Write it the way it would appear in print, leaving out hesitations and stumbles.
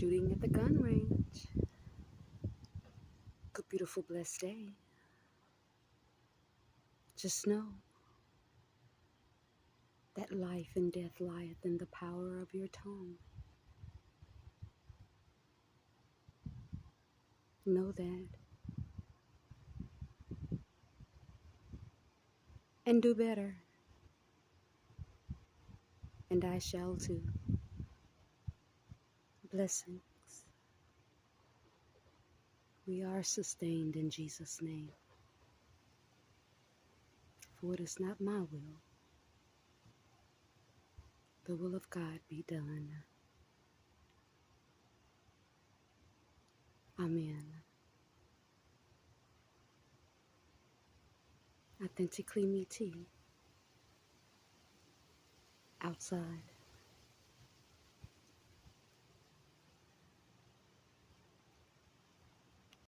shooting at the gun range. Good, beautiful, blessed day. Just know that life and death lieth in the power of your tongue. Know that. And do better. And I shall too. Blessings. We are sustained in Jesus' name. For it is not my will. The will of God be done. Amen. Authentically me tea. Outside.